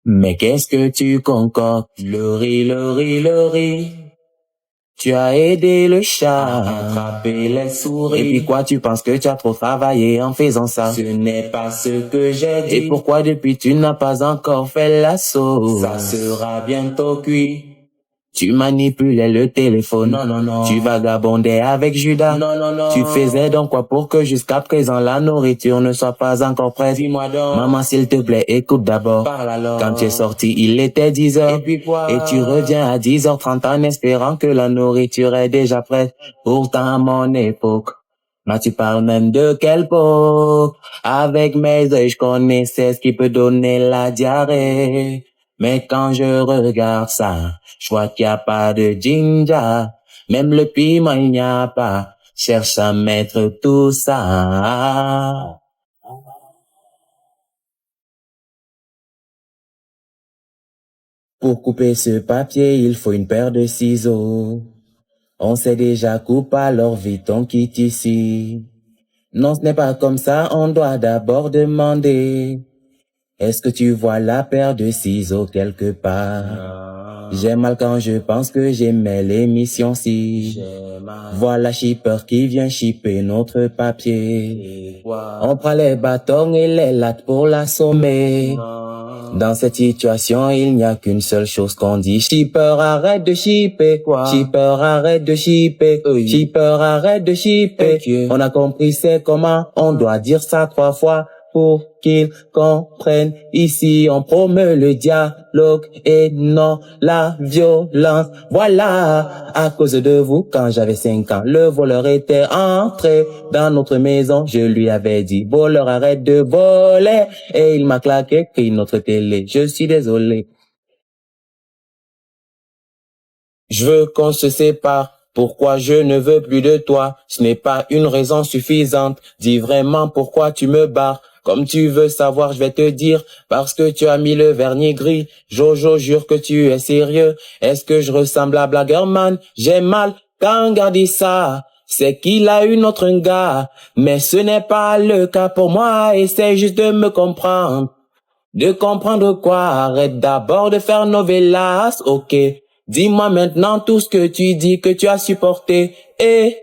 Mais qu'est-ce que tu concoctes? Le riz. Tu as aidé le chat à attraper les souris. Et puis quoi, tu penses que tu as trop travaillé en faisant ça? Ce n'est pas ce que j'ai dit. Et pourquoi depuis tu n'as pas encore fait la sauce? Ça sera bientôt cuit. Tu manipulais le téléphone. Non. Tu vagabondais avec Judas. Non. Tu faisais donc quoi pour que jusqu'à présent la nourriture ne soit pas encore prête? Dis-moi donc. Maman, s'il te plaît, écoute d'abord. Parle alors. Quand tu es sorti, il était 10 heures. Et puis quoi? Et tu reviens à 10h30 en espérant que la nourriture est déjà prête. Pourtant, à mon époque. Mais tu parles même de quelle époque? Avec mes yeux, je connaissais ce qui peut donner la diarrhée. Mais quand je regarde ça, je vois qu'il n'y a pas de ginger. Même le piment, il n'y a pas. Cherche à mettre tout ça. Pour couper ce papier, il faut une paire de ciseaux. On sait déjà coupe, alors vite on quitte ici. Non, ce n'est pas comme ça, on doit d'abord demander. Est-ce que tu vois la paire de ciseaux quelque part? J'ai mal quand je pense que j'aimais l'émission-ci. Voilà Shipper qui vient shipper notre papier. On prend les bâtons et les lattes pour l'assommer. Dans cette situation, il n'y a qu'une seule chose qu'on dit. Shipper, arrête de shipper. Shipper, arrête de shipper. Shipper, arrête de shipper. On a compris c'est comment. On doit dire ça 3 fois pour qu'ils comprennent. Ici, on promeut le dialogue et non la violence. Voilà, à cause de vous, quand j'avais 5 ans, le voleur était entré dans notre maison. Je lui avais dit, voleur, arrête de voler. Et il m'a claqué, pris notre télé. Je suis désolé. Je veux qu'on se sépare. Pourquoi je ne veux plus de toi? Ce n'est pas une raison suffisante. Dis vraiment pourquoi tu me barres. Comme tu veux savoir, je vais te dire, parce que tu as mis le vernis gris. Jojo, jure que tu es sérieux. Est-ce que je ressemble à Blaggerman? J'ai mal quand on dit ça. C'est qu'il a une autre gars. Mais ce n'est pas le cas pour moi. Essaie juste de me comprendre. De comprendre quoi? Arrête d'abord de faire novelas, ok? Dis-moi maintenant tout ce que tu dis que tu as supporté. Et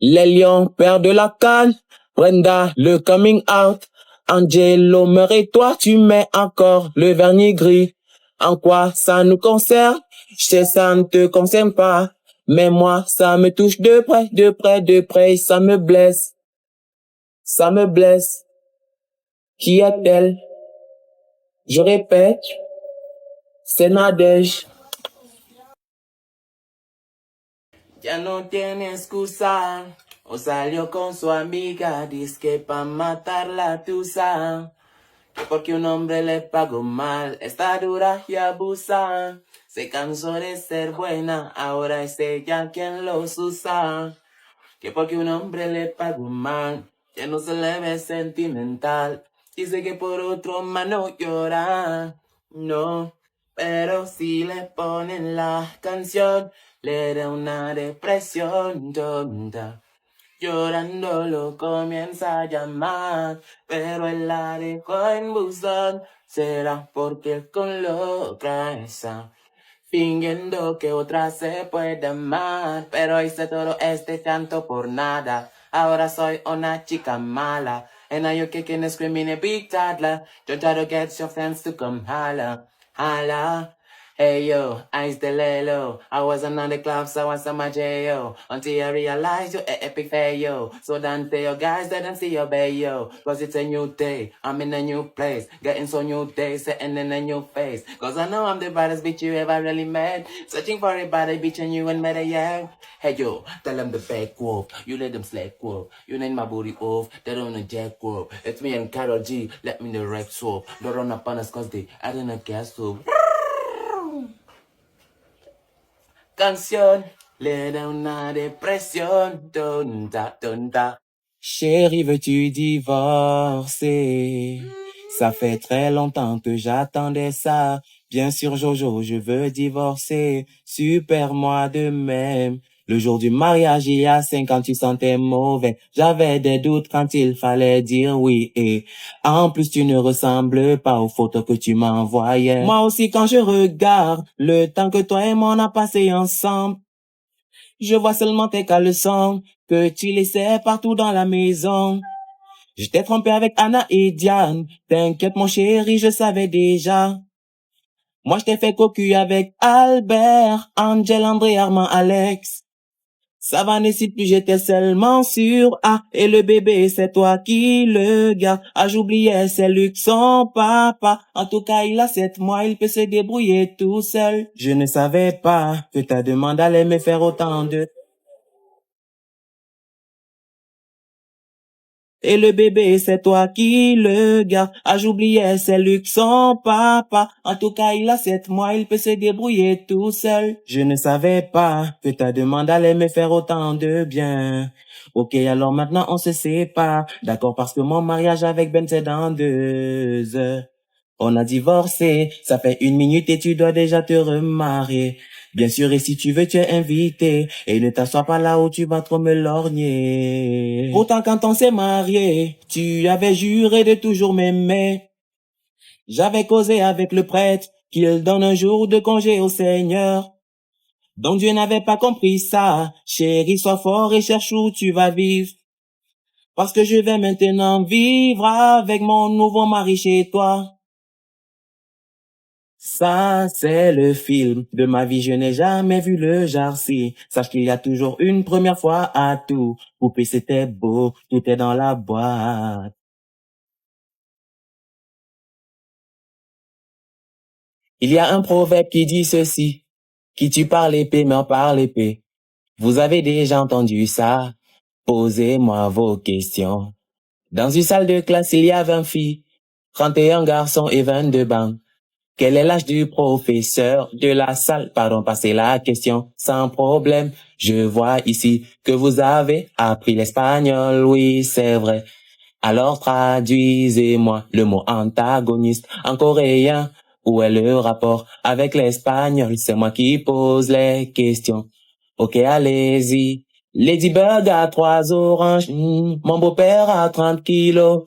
les lions perdent de la canne. Brenda, le coming out. Angelo meurt et toi tu mets encore le vernis gris. En quoi ça nous concerne? Je sais ça ne te concerne pas. Mais moi ça me touche de près, ça me blesse. Ça me blesse. Qui est-elle? Je répète, c'est Nadège. Ya no tiene excusa. O salió con su amiga, dizque pa' matar la tusa. Que porque un hombre le pagó mal, está dura y abusa. Se cansó de ser buena, ahora es ella quien los usa. Que porque un hombre le pagó mal, ya no se le ve sentimental. Dice que por otro mano llora. No, pero si le ponen la canción, le da una depresión tonta. Llorando lo comienza a llamar, pero él la dejó en buzón. Será porque él con la otra está fingiendo que otra se puede amar, pero hice todo este tanto por nada. Ahora soy una chica mala, and now you're kicking and screaming a big toddler. Don't try to get your friends to come holla, holla. Hey yo, Ice de Lelo. I wasn't on the club, so I was on my J.O. Until I realized you're a epic fail. So don't tell your guys that don't see your bayo. Cause it's a new day, I'm in a new place. Getting so new day, setting in a new face. Cause I know I'm the baddest bitch you ever really met. Searching for a body bitch and you ain't met a yet. Hey yo, tell them the back wolf. You let them slack wolf. You need my booty off, they don't a jack wolf. It's me and Karol G, let me the wreck swap. Don't run up on us cause they adding a gas stove. Canción le da una dépression tonta. Chérie, veux-tu divorcer? Ça fait très longtemps que j'attendais ça. Bien sûr, Jojo, je veux divorcer. Super moi de même. Le jour du mariage, il y a 5 ans, tu sentais mauvais. J'avais des doutes quand il fallait dire oui. Et en plus, tu ne ressembles pas aux photos que tu m'envoyais. Moi aussi, quand je regarde le temps que toi et moi on a passé ensemble, je vois seulement tes caleçons que tu laissais partout dans la maison. Je t'ai trompé avec Anna et Diane. T'inquiète, mon chéri, je savais déjà. Moi, je t'ai fait cocu avec Albert, Angel, André, Armand, Alex. Ça va, n'hésite plus, j'étais seulement sur A. Et le bébé, c'est toi qui le garde. Ah, j'oubliais, c'est Luc, son papa. En tout cas, il a 7 mois, il peut se débrouiller tout seul. Je ne savais pas que ta demande allait me faire autant de... Et le bébé, c'est toi qui le garde. Ah, j'oubliais, c'est Luc, son papa. En tout cas, il a 7 mois, il peut se débrouiller tout seul. Je ne savais pas que ta demande allait me faire autant de bien. Ok, alors maintenant, on se sépare. D'accord, parce que mon mariage avec Ben, c'est dans 2 heures. On a divorcé, ça fait 1 minute et tu dois déjà te remarier. Bien sûr, et si tu veux, tu es invité. Et ne t'assois pas là où tu vas trop me lorgner. Pourtant, quand on s'est marié, tu avais juré de toujours m'aimer. J'avais causé avec le prêtre qu'il donne un jour de congé au Seigneur. Donc Dieu n'avait pas compris ça. Chérie, sois fort et cherche où tu vas vivre. Parce que je vais maintenant vivre avec mon nouveau mari chez toi. Ça, c'est le film de ma vie, je n'ai jamais vu le genre-ci. Sache qu'il y a toujours une première fois à tout. Poupée, c'était beau, tout est dans la boîte. Il y a un proverbe qui dit ceci: qui tue par l'épée meurt par l'épée. Vous avez déjà entendu ça? Posez-moi vos questions. Dans une salle de classe, il y a 20 filles, 31 garçons et 22 bancs. Quel est l'âge du professeur de la salle? Pardon, passez la question sans problème. Je vois ici que vous avez appris l'espagnol, oui, c'est vrai. Alors traduisez-moi le mot antagoniste en coréen. Où est le rapport avec l'espagnol? C'est moi qui pose les questions. Ok, allez-y. Ladybug a 3 oranges, mon beau-père a 30 kilos.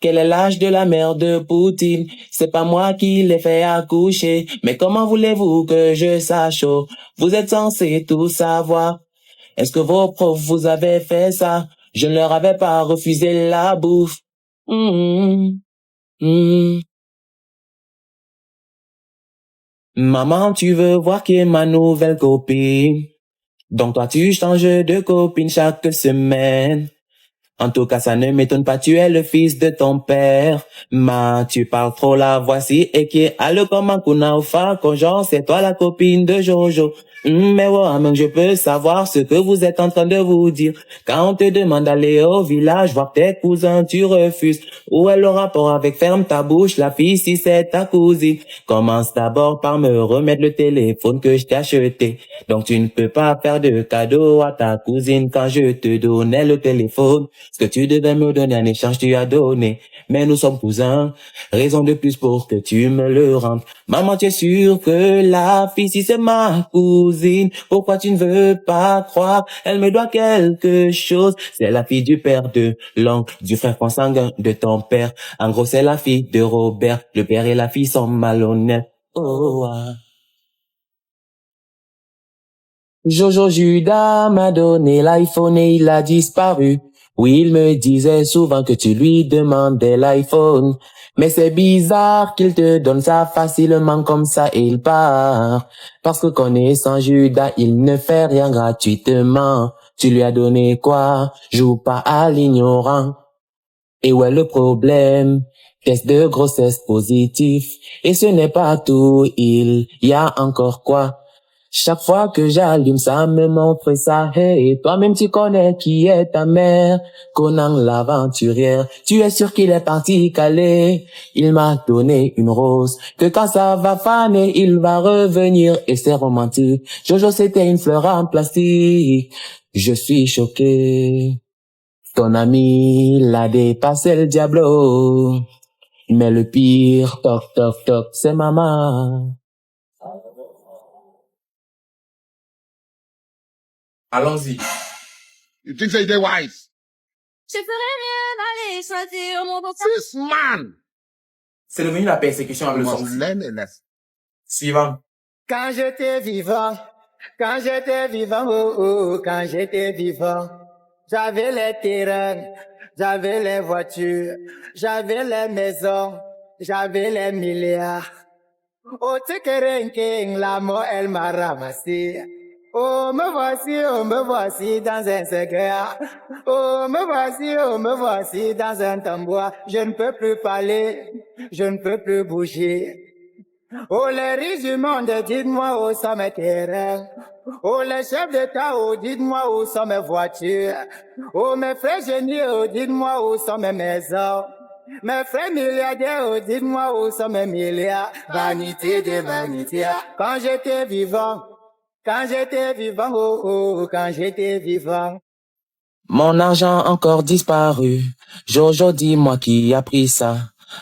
Quel est l'âge de la mère de Poutine? C'est pas moi qui l'ai fait accoucher. Mais comment voulez-vous que je sache? Oh, vous êtes censé tout savoir. Est-ce que vos profs vous avez fait ça? Je ne leur avais pas refusé la bouffe. Hum, hum. Maman, tu veux voir qui est ma nouvelle copine? Donc toi, tu changes de copine chaque semaine. En tout cas, ça ne m'étonne pas, tu es le fils de ton père. Ma, tu parles trop, la voici, et qui est à le comment kuna au fa, genre, c'est toi la copine de Jojo. Mais ouais, même je peux savoir ce que vous êtes en train de vous dire. Quand on te demande d'aller au village, voir tes cousins, tu refuses. Où est le rapport avec ferme ta bouche, la fille, si c'est ta cousine? Commence d'abord par me remettre le téléphone que je t'ai acheté. Donc tu ne peux pas faire de cadeau à ta cousine quand je te donnais le téléphone. Ce que tu devais me donner en échange, tu as donné. Mais nous sommes cousins. Raison de plus pour que tu me le rendes. Maman, tu es sûre que la fille, si c'est ma cousine, pourquoi tu ne veux pas croire? Elle me doit quelque chose. C'est la fille du père de l'oncle, du frère consanguin de ton père. En gros, c'est la fille de Robert. Le père et la fille sont malhonnêtes. Oh, ah. Jojo Judas m'a donné l'iPhone et il a disparu. Oui, il me disait souvent que tu lui demandais l'iPhone. Mais c'est bizarre qu'il te donne ça facilement comme ça et il part. Parce que connaissant Judas, il ne fait rien gratuitement. Tu lui as donné quoi? Joue pas à l'ignorant. Et où est le problème? Test de grossesse positif. Et ce n'est pas tout, il y a encore quoi? Chaque fois que j'allume ça me montre ça. Hey, toi-même tu connais qui est ta mère. Conan l'aventurière, tu es sûr qu'il est parti caler. Il m'a donné une rose, que quand ça va faner, il va revenir et c'est romantique. Jojo c'était une fleur en plastique. Je suis choqué. Ton ami l'a dépassé le diablo. Mais le pire, toc toc toc, c'est maman. Allons-y. You think so they're wise? Je ferais mieux d'aller choisir mon beau This man C'est devenu la persécution avec le must sorcier. learn a lesson. Suivant. Quand j'étais vivant, oh, oh, quand j'étais vivant, j'avais les terrains, j'avais les voitures, j'avais les maisons, j'avais les milliards. Oh, Tchekerenking, la mort, elle m'a ramassé. Oh, me voici dans un secret. Oh, me voici dans un tambour. Je ne peux plus parler, je ne peux plus bouger. Oh, les riches du monde, dites-moi où sont mes terrains. Oh, les chefs d'État, oh, dites-moi où sont mes voitures. Oh, mes frères génies, oh, dites-moi où sont mes maisons. Mes frères milliardaires, oh, dites-moi où sont mes milliards. Vanité de vanité. Quand j'étais vivant, oh, oh, quand j'étais vivant. Mon argent encore disparu. Jojo, dis-moi qui a pris ça.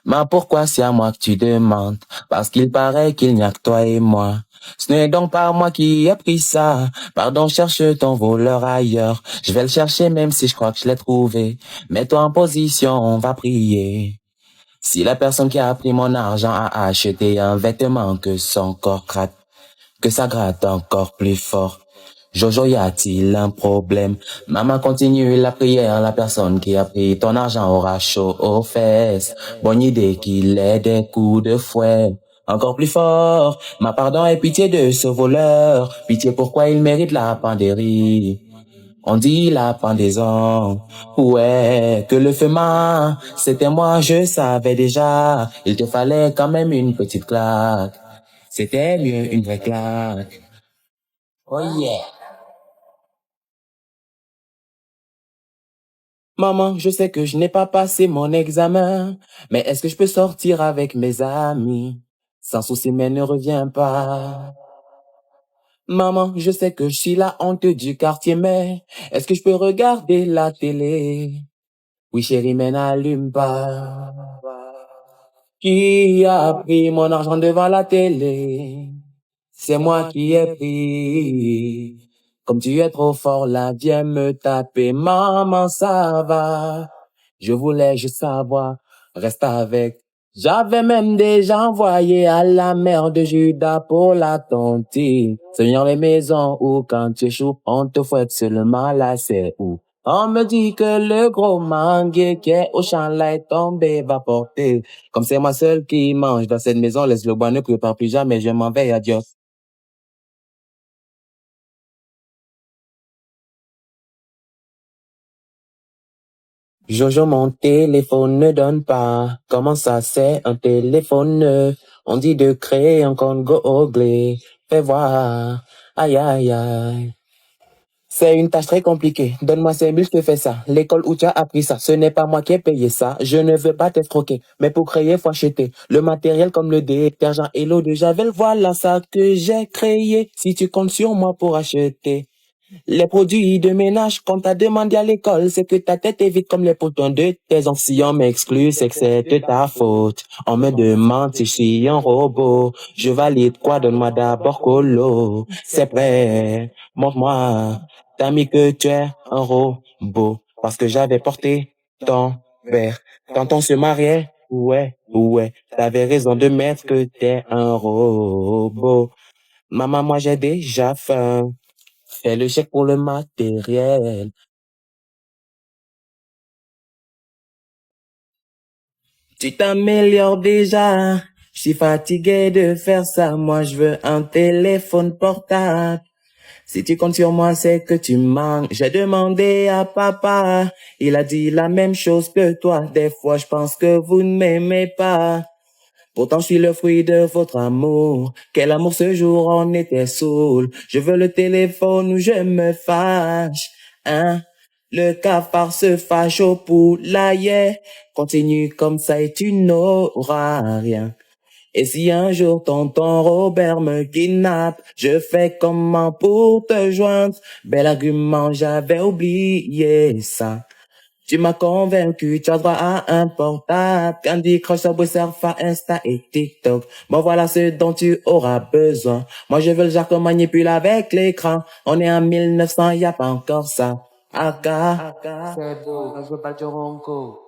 Mais pourquoi c'est à moi que tu demandes? Parce qu'il paraît qu'il n'y a que toi et moi. Ce n'est donc pas moi qui ai pris ça. Pardon, cherche ton voleur ailleurs. Je vais le chercher même si je crois que je l'ai trouvé. Mets-toi en position, on va prier. Si la personne qui a pris mon argent a acheté un vêtement que son corps gratte, que ça gratte encore plus fort. Jojo, y a-t-il un problème? Maman, continue la prière, la personne qui a pris ton argent aura chaud aux fesses. Bonne idée qu'il ait des coups de fouet. Encore plus fort, ma pardon et pitié de ce voleur. Pitié pourquoi il mérite la penderie. On dit la pendaison, ouais, que le feu m'a, c'était moi, je savais déjà. Il te fallait quand même une petite claque. C'était mieux une vraie claque. Oh yeah. Maman, je sais que je n'ai pas passé mon examen, mais est-ce que je peux sortir avec mes amis? Sans souci, mais ne reviens pas. Maman, je sais que je suis la honte du quartier, mais est-ce que je peux regarder la télé? Oui, chérie, mais n'allume pas. Qui a pris mon argent devant la télé? C'est moi qui ai pris. Comme tu es trop fort là, viens me taper. Maman, ça va. Je voulais juste savoir, reste avec. J'avais même déjà envoyé à la mère de Judas pour la tontine. Seigneur les maisons où quand tu échoues, on te fouette seulement là, c'est où. On me dit que le gros mangue qui est au champ là est tombé, va porter. Comme c'est moi seul qui mange dans cette maison, laisse le bois, ne prépare plus jamais, je m'en vais, adios. Jojo, mon téléphone ne donne pas. Comment ça, c'est un téléphone neuf? On dit de créer un compte Google. Fais voir. Aïe, aïe, aïe. C'est une tâche très compliquée. Donne-moi 5 000, je te fais ça. L'école où tu as appris ça, ce n'est pas moi qui ai payé ça. Je ne veux pas t'escroquer. Mais pour créer, faut acheter le matériel comme le détergent et l'eau de javel. Voilà ça que j'ai créé. Si tu comptes sur moi pour acheter les produits de ménage qu'on t'a demandé à l'école, c'est que ta tête est vide comme les potons de tes enfants. Si on m'exclut, c'est que c'est de ta faute. On me demande si je suis un robot. Je valide quoi? Donne-moi d'abord colo. C'est prêt. Montre-moi. T'as mis que tu es un robot. Parce que j'avais porté ton père. Quand on se mariait, ouais, ouais. T'avais raison de mettre que t'es un robot. Maman, moi j'ai déjà faim. Fais le chèque pour le matériel. Tu t'améliores déjà. Je suis fatigué de faire ça. Moi, je veux un téléphone portable. Si tu comptes sur moi, c'est que tu manques. J'ai demandé à papa. Il a dit la même chose que toi. Des fois, je pense que vous ne m'aimez pas. Pourtant, je suis le fruit de votre amour. Quel amour ce jour, on était saoul. Je veux le téléphone où je me fâche. Hein? Le cafard se fâche au poulailler. Continue comme ça et tu n'auras rien. Et si un jour tonton Robert me kidnappe, je fais comment pour te joindre? Bel argument, j'avais oublié ça. Tu m'as convaincu, tu as droit à un portable, Candy Crush, Subway Surfer, Insta et TikTok. Bon voilà ce dont tu auras besoin. Moi je veux le genre qu'on manipule avec l'écran. On est en 1900, y a pas encore ça. Aka. C'est beau, je veux pas de ronco.